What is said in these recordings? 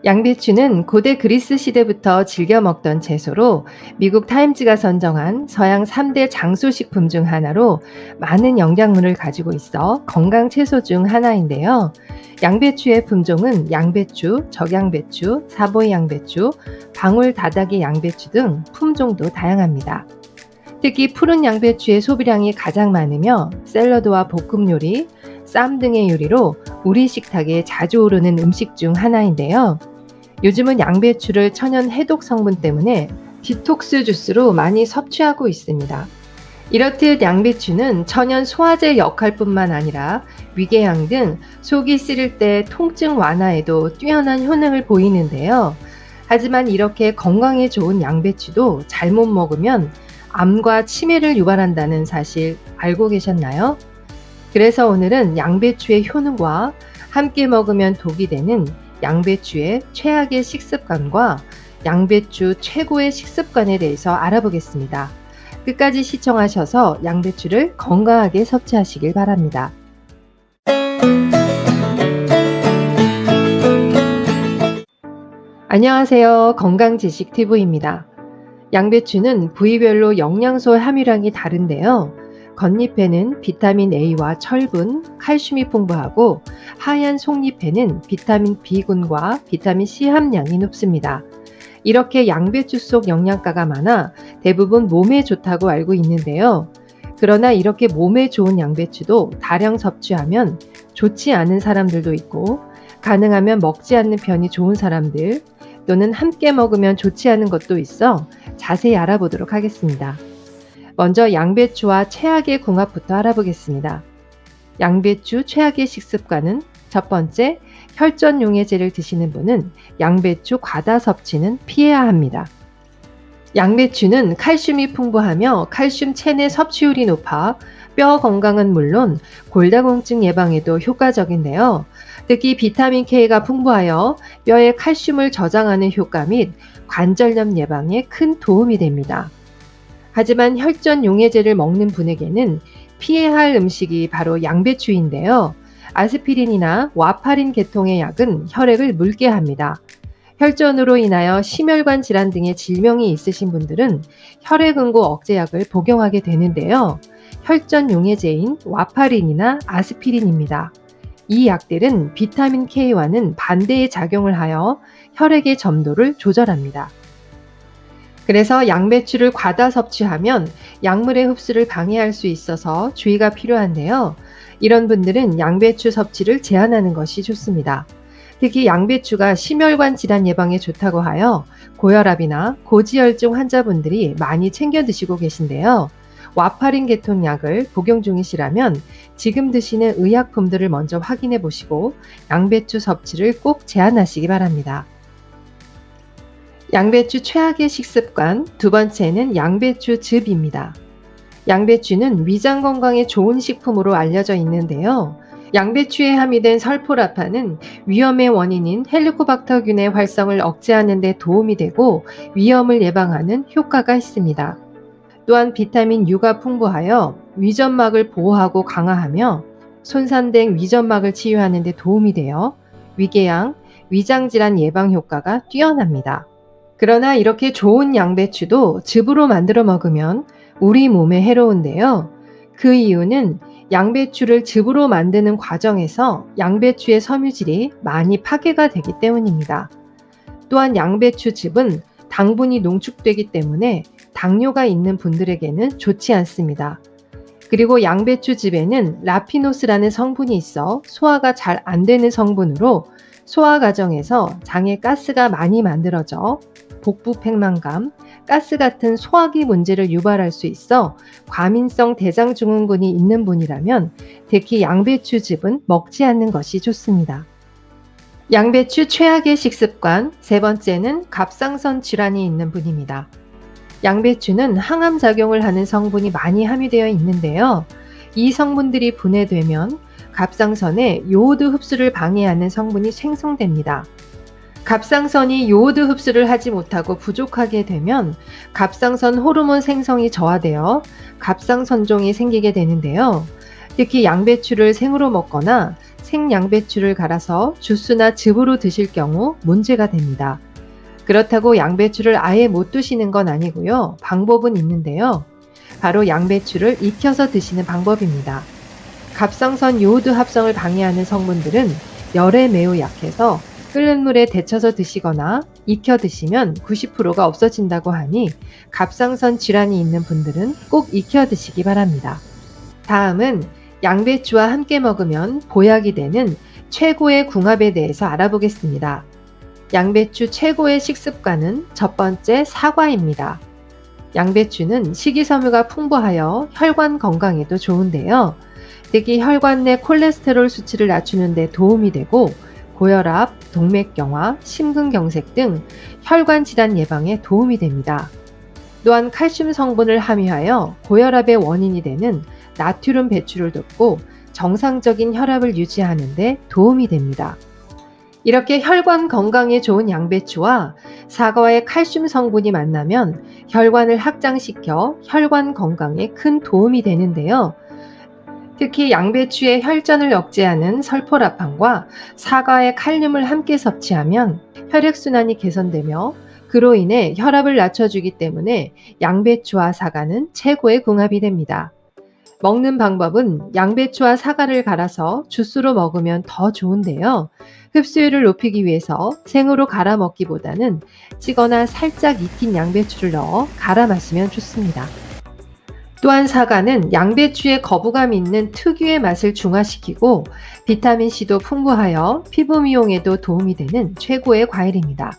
양배추는 고대 그리스 시대부터 즐겨 먹던 채소로 미국 타임즈가 선정한 서양 3대 장소식품 중 하나로 많은 영양분을 가지고 있어 건강 채소 중 하나인데요. 양배추의 품종은 양배추, 적양배추, 사보이 양배추, 방울 다다기 양배추 등 품종도 다양합니다. 특히 푸른 양배추의 소비량이 가장 많으며 샐러드와 볶음 요리, 쌈 등의 요리로 우리 식탁에 자주 오르는 음식 중 하나인데요. 요즘은 양배추를 천연 해독 성분 때문에 디톡스 주스로 많이 섭취하고 있습니다. 이렇듯 양배추는 천연 소화제 역할뿐만 아니라 위궤양 등 속이 쓰릴 때 통증 완화에도 뛰어난 효능을 보이는데요. 하지만 이렇게 건강에 좋은 양배추도 잘못 먹으면 암과 치매를 유발한다는 사실 알고 계셨나요? 그래서 오늘은 양배추의 효능과 함께 먹으면 독이 되는 양배추의 최악의 식습관과 양배추 최고의 식습관에 대해서 알아보겠습니다. 끝까지 시청하셔서 양배추를 건강하게 섭취하시길 바랍니다. 안녕하세요. 건강지식TV입니다. 양배추는 부위별로 영양소 함유량이 다른데요. 겉잎에는 비타민 A와 철분, 칼슘이 풍부하고 하얀 속잎에는 비타민 B군과 비타민 C 함량이 높습니다. 이렇게 양배추 속 영양가가 많아 대부분 몸에 좋다고 알고 있는데요. 그러나 이렇게 몸에 좋은 양배추도 다량 섭취하면 좋지 않은 사람들도 있고, 가능하면 먹지 않는 편이 좋은 사람들, 또는 함께 먹으면 좋지 않은 것도 있어 자세히 알아보도록 하겠습니다. 먼저 양배추와 최악의 궁합부터 알아보겠습니다. 양배추 최악의 식습관은 첫 번째, 혈전용해제를 드시는 분은 양배추 과다 섭취는 피해야 합니다. 양배추는 칼슘이 풍부하며 칼슘 체내 섭취율이 높아 뼈 건강은 물론 골다공증 예방에도 효과적인데요. 특히 비타민 K가 풍부하여 뼈의 칼슘을 저장하는 효과 및 관절염 예방에 큰 도움이 됩니다. 하지만 혈전 용해제를 먹는 분에게는 피해야 할 음식이 바로 양배추인데요. 아스피린이나 와파린 계통의 약은 혈액을 묽게 합니다. 혈전으로 인하여 심혈관 질환 등의 질병이 있으신 분들은 혈액응고 억제약을 복용하게 되는데요. 혈전 용해제인 와파린이나 아스피린입니다. 이 약들은 비타민 K와는 반대의 작용을 하여 혈액의 점도를 조절합니다. 그래서 양배추를 과다 섭취하면 약물의 흡수를 방해할 수 있어서 주의가 필요한데요. 이런 분들은 양배추 섭취를 제한하는 것이 좋습니다. 특히 양배추가 심혈관 질환 예방에 좋다고 하여 고혈압이나 고지혈증 환자분들이 많이 챙겨 드시고 계신데요. 와파린 계통 약을 복용 중이시라면 지금 드시는 의약품들을 먼저 확인해 보시고 양배추 섭취를 꼭 제한하시기 바랍니다. 양배추 최악의 식습관 두 번째는 양배추즙입니다. 양배추는 위장 건강에 좋은 식품으로 알려져 있는데요. 양배추에 함유된 설포라판은 위염의 원인인 헬리코박터균의 활성을 억제하는 데 도움이 되고 위염을 예방하는 효과가 있습니다. 또한 비타민 U가 풍부하여 위점막을 보호하고 강화하며 손상된 위점막을 치유하는 데 도움이 되어 위궤양, 위장질환 예방 효과가 뛰어납니다. 그러나 이렇게 좋은 양배추도 즙으로 만들어 먹으면 우리 몸에 해로운데요. 그 이유는 양배추를 즙으로 만드는 과정에서 양배추의 섬유질이 많이 파괴가 되기 때문입니다. 또한 양배추즙은 당분이 농축되기 때문에 당뇨가 있는 분들에게는 좋지 않습니다. 그리고 양배추즙에는 라피노스라는 성분이 있어 소화가 잘 안 되는 성분으로 소화 과정에서 장에 가스가 많이 만들어져 복부 팽만감, 가스 같은 소화기 문제를 유발할 수 있어 과민성 대장증후군이 있는 분이라면 특히 양배추즙은 먹지 않는 것이 좋습니다. 양배추 최악의 식습관 세 번째는 갑상선 질환이 있는 분입니다. 양배추는 항암 작용을 하는 성분이 많이 함유되어 있는데요. 이 성분들이 분해되면 갑상선에 요오드 흡수를 방해하는 성분이 생성됩니다. 갑상선이 요오드 흡수를 하지 못하고 부족하게 되면 갑상선 호르몬 생성이 저하되어 갑상선종이 생기게 되는데요. 특히 양배추를 생으로 먹거나 생양배추를 갈아서 주스나 즙으로 드실 경우 문제가 됩니다. 그렇다고 양배추를 아예 못 드시는 건 아니고요. 방법은 있는데요. 바로 양배추를 익혀서 드시는 방법입니다. 갑상선 요오드 합성을 방해하는 성분들은 열에 매우 약해서 끓는 물에 데쳐서 드시거나 익혀 드시면 90%가 없어진다고 하니 갑상선 질환이 있는 분들은 꼭 익혀 드시기 바랍니다. 다음은 양배추와 함께 먹으면 보약이 되는 최고의 궁합에 대해서 알아보겠습니다. 양배추 최고의 식습관은 첫 번째 사과입니다. 양배추는 식이섬유가 풍부하여 혈관 건강에도 좋은데요. 특히 혈관 내 콜레스테롤 수치를 낮추는 데 도움이 되고 고혈압, 동맥경화, 심근경색 등 혈관 질환 예방에 도움이 됩니다. 또한 칼슘 성분을 함유하여 고혈압의 원인이 되는 나트륨 배출을 돕고 정상적인 혈압을 유지하는 데 도움이 됩니다. 이렇게 혈관 건강에 좋은 양배추와 사과의 칼슘 성분이 만나면 혈관을 확장시켜 혈관 건강에 큰 도움이 되는데요. 특히 양배추의 혈전을 억제하는 설포라판과 사과의 칼륨을 함께 섭취하면 혈액순환이 개선되며 그로 인해 혈압을 낮춰주기 때문에 양배추와 사과는 최고의 궁합이 됩니다. 먹는 방법은 양배추와 사과를 갈아서 주스로 먹으면 더 좋은데요. 흡수율을 높이기 위해서 생으로 갈아 먹기보다는 찌거나 살짝 익힌 양배추를 넣어 갈아 마시면 좋습니다. 또한 사과는 양배추의 거부감 있는 특유의 맛을 중화시키고 비타민C도 풍부하여 피부 미용에도 도움이 되는 최고의 과일입니다.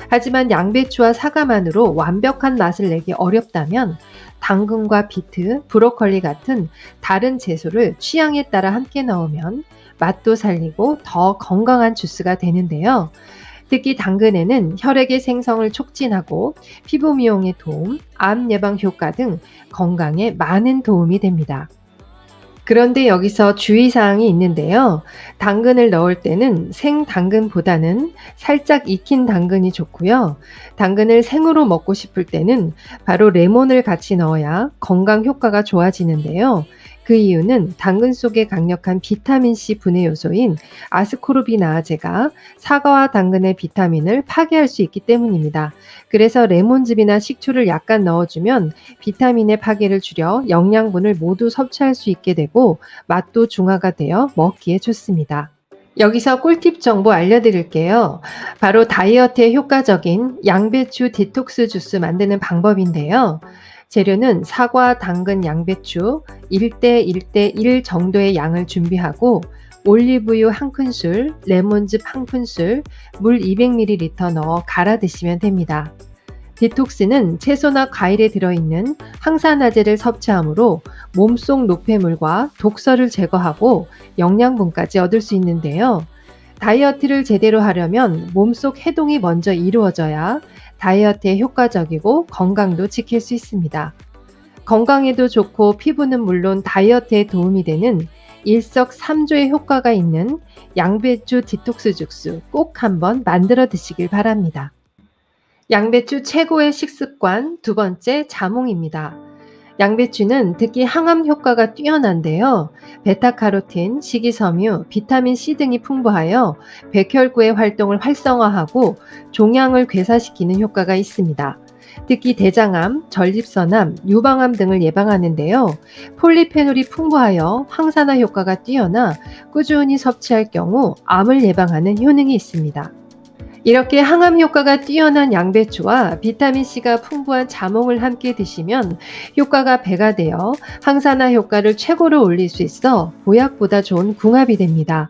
하지만 양배추와 사과만으로 완벽한 맛을 내기 어렵다면 당근과 비트, 브로콜리 같은 다른 채소를 취향에 따라 함께 넣으면 맛도 살리고 더 건강한 주스가 되는데요. 특히 당근에는 혈액의 생성을 촉진하고 피부 미용에 도움, 암 예방 효과 등 건강에 많은 도움이 됩니다. 그런데 여기서 주의사항이 있는데요. 당근을 넣을 때는 생 당근보다는 살짝 익힌 당근이 좋고요. 당근을 생으로 먹고 싶을 때는 바로 레몬을 같이 넣어야 건강 효과가 좋아지는데요. 그 이유는 당근 속에 강력한 비타민C 분해 요소인 아스코르비나아제가 사과와 당근의 비타민을 파괴할 수 있기 때문입니다. 그래서 레몬즙이나 식초를 약간 넣어주면 비타민의 파괴를 줄여 영양분을 모두 섭취할 수 있게 되고 맛도 중화가 되어 먹기에 좋습니다. 여기서 꿀팁 정보 알려드릴게요. 바로 다이어트에 효과적인 양배추 디톡스 주스 만드는 방법인데요. 재료는 사과, 당근, 양배추 1대 1대 1 정도의 양을 준비하고 올리브유 1큰술, 레몬즙 1큰술, 물 200ml 넣어 갈아 드시면 됩니다. 디톡스는 채소나 과일에 들어있는 항산화제를 섭취하므로 몸속 노폐물과 독소를 제거하고 영양분까지 얻을 수 있는데요. 다이어트를 제대로 하려면 몸속 해동이 먼저 이루어져야 다이어트에 효과적이고 건강도 지킬 수 있습니다. 건강에도 좋고 피부는 물론 다이어트에 도움이 되는 일석삼조의 효과가 있는 양배추 디톡스 주스 꼭 한번 만들어 드시길 바랍니다. 양배추 최고의 식습관 두 번째 자몽입니다. 양배추는 특히 항암 효과가 뛰어난데요. 베타카로틴, 식이섬유, 비타민C 등이 풍부하여 백혈구의 활동을 활성화하고 종양을 괴사시키는 효과가 있습니다. 특히 대장암, 전립선암, 유방암 등을 예방하는데요. 폴리페놀이 풍부하여 항산화 효과가 뛰어나 꾸준히 섭취할 경우 암을 예방하는 효능이 있습니다. 이렇게 항암 효과가 뛰어난 양배추와 비타민C가 풍부한 자몽을 함께 드시면 효과가 배가 되어 항산화 효과를 최고로 올릴 수 있어 보약보다 좋은 궁합이 됩니다.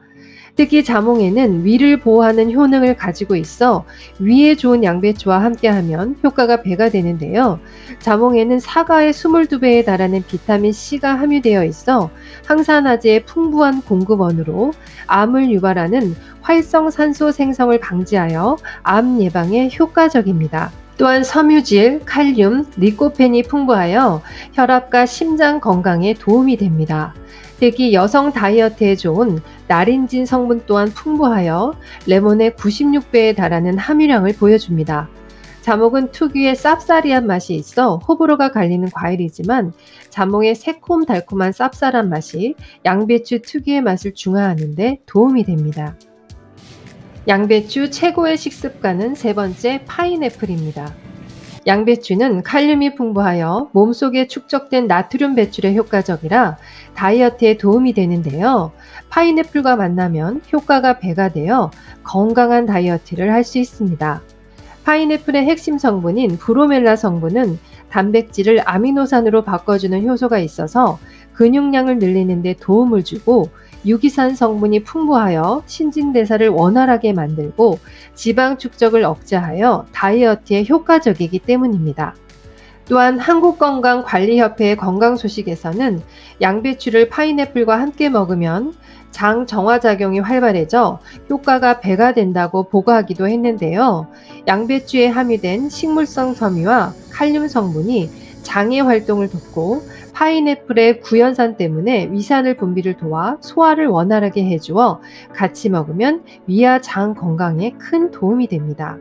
특히 자몽에는 위를 보호하는 효능을 가지고 있어 위에 좋은 양배추와 함께하면 효과가 배가 되는데요. 자몽에는 사과의 22배에 달하는 비타민C가 함유되어 있어 항산화제의 풍부한 공급원으로 암을 유발하는 활성산소 생성을 방지하여 암 예방에 효과적입니다. 또한 섬유질, 칼륨, 리코펜이 풍부하여 혈압과 심장 건강에 도움이 됩니다. 특히 여성 다이어트에 좋은 나린진 성분 또한 풍부하여 레몬의 96배에 달하는 함유량을 보여줍니다. 자몽은 특유의 쌉싸리한 맛이 있어 호불호가 갈리는 과일이지만 자몽의 새콤달콤한 쌉쌀한 맛이 양배추 특유의 맛을 중화하는 데 도움이 됩니다. 양배추 최고의 식습관은 세 번째 파인애플입니다. 양배추는 칼륨이 풍부하여 몸속에 축적된 나트륨 배출에 효과적이라 다이어트에 도움이 되는데요. 파인애플과 만나면 효과가 배가 되어 건강한 다이어트를 할 수 있습니다. 파인애플의 핵심 성분인 브로멜라 성분은 단백질을 아미노산으로 바꿔주는 효소가 있어서 근육량을 늘리는 데 도움을 주고, 유기산 성분이 풍부하여 신진대사를 원활하게 만들고 지방 축적을 억제하여 다이어트에 효과적이기 때문입니다. 또한 한국건강관리협회의 건강소식에서는 양배추를 파인애플과 함께 먹으면 장 정화작용이 활발해져 효과가 배가 된다고 보고하기도 했는데요. 양배추에 함유된 식물성 섬유와 칼륨 성분이 장의 활동을 돕고 파인애플의 구연산 때문에 위산을 분비를 도와 소화를 원활하게 해주어 같이 먹으면 위와 장 건강에 큰 도움이 됩니다.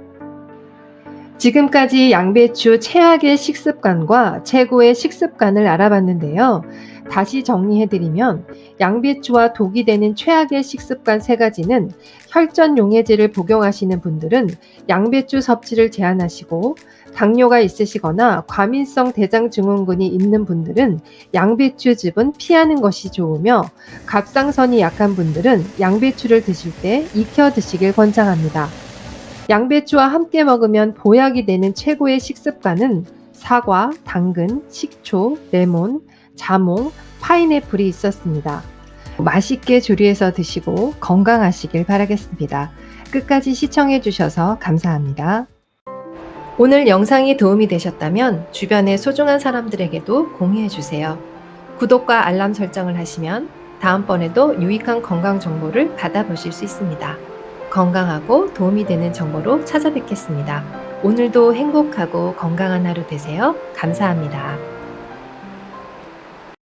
지금까지 양배추 최악의 식습관과 최고의 식습관을 알아봤는데요. 다시 정리해드리면 양배추와 독이 되는 최악의 식습관 세 가지는 혈전 용해제를 복용하시는 분들은 양배추 섭취를 제한하시고, 당뇨가 있으시거나 과민성 대장 증후군이 있는 분들은 양배추즙은 피하는 것이 좋으며, 갑상선이 약한 분들은 양배추를 드실 때 익혀 드시길 권장합니다. 양배추와 함께 먹으면 보약이 되는 최고의 식습관은 사과, 당근, 식초, 레몬, 자몽, 파인애플이 있었습니다. 맛있게 조리해서 드시고 건강하시길 바라겠습니다. 끝까지 시청해 주셔서 감사합니다. 오늘 영상이 도움이 되셨다면 주변의 소중한 사람들에게도 공유해 주세요. 구독과 알람 설정을 하시면 다음번에도 유익한 건강 정보를 받아보실 수 있습니다. 건강하고 도움이 되는 정보로 찾아뵙겠습니다. 오늘도 행복하고 건강한 하루 되세요. 감사합니다.